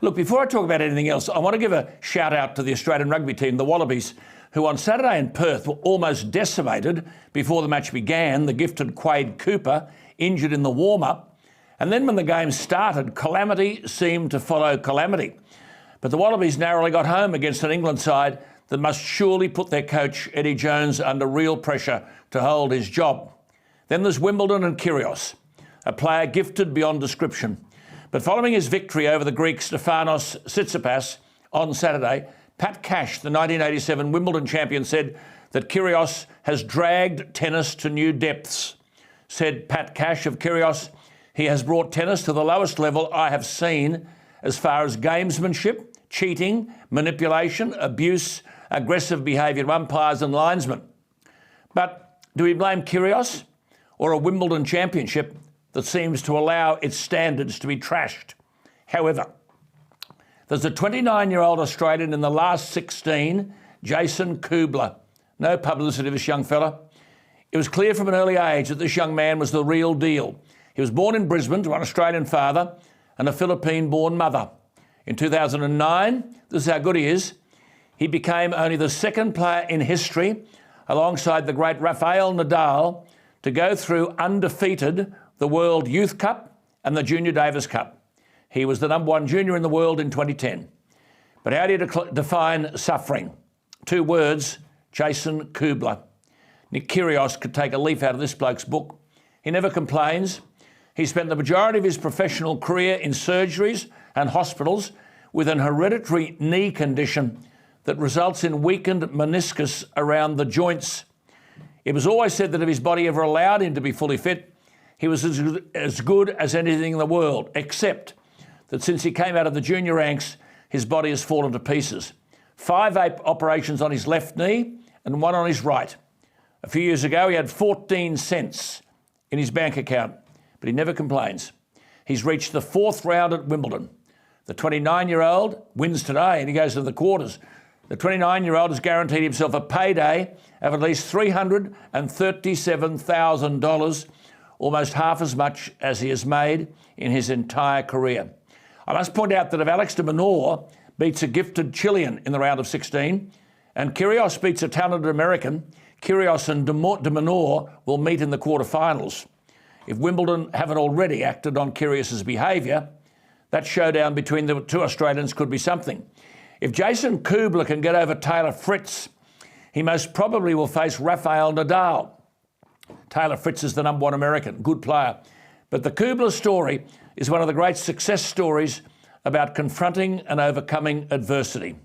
Look, before I talk about anything else, I want to give a shout out to the Australian rugby team, the Wallabies, who on Saturday in Perth were almost decimated before the match began. The gifted Quade Cooper injured in the warm-up. And then when the game started, calamity seemed to follow calamity. But the Wallabies narrowly got home against an England side that must surely put their coach, ADH, under real pressure to hold his job. Then there's Wimbledon and Kyrgios, a player gifted beyond description. But following his victory over the Greek Stefanos Tsitsipas on Saturday, Pat Cash, the 1987 Wimbledon champion, said that Kyrgios has dragged tennis to new depths. Said Pat Cash of Kyrgios, he has brought tennis to the lowest level I have seen as far as gamesmanship, cheating, manipulation, abuse, aggressive behaviour of umpires and linesmen. But do we blame Kyrgios or a Wimbledon championship that seems to allow its standards to be trashed? However, there's a 29-year-old Australian in the last 16, Jason Kubler. No publicity of this young fella. It was clear from an early age that this young man was the real deal. He was born in Brisbane to an Australian father and a Philippine-born mother. In 2009, this is how good he is, he became only the second player in history, alongside the great Rafael Nadal, to go through undefeated the World Youth Cup and the Junior Davis Cup. He was the #1 junior in the world in 2010. But how do you define suffering? 2 words, Jason Kubler. Nick Kyrgios could take a leaf out of this bloke's book. He never complains. He spent the majority of his professional career in surgeries and hospitals with an hereditary knee condition that results in weakened meniscus around the joints. It was always said that if his body ever allowed him to be fully fit, he was as good as anything in the world, except that since he came out of the junior ranks, his body has fallen to pieces. 5 operations on his left knee and 1 on his right. A few years ago, he had 14 cents in his bank account, but he never complains. He's reached the 4th round at Wimbledon. The 29-year-old wins today and he goes to the quarters. The 29-year-old has guaranteed himself a payday of at least $337,000, almost half as much as he has made in his entire career. I must point out that if Alex de Minaur beats a gifted Chilean in the round of 16 and Kyrgios beats a talented American, Kyrgios and de Minaur will meet in the quarterfinals. If Wimbledon haven't already acted on Kyrgios' behaviour, that showdown between the 2 Australians could be something. If Jason Kubler can get over Taylor Fritz, he most probably will face Rafael Nadal. Taylor Fritz is the #1 American, good player. But the Kubler story is one of the great success stories about confronting and overcoming adversity.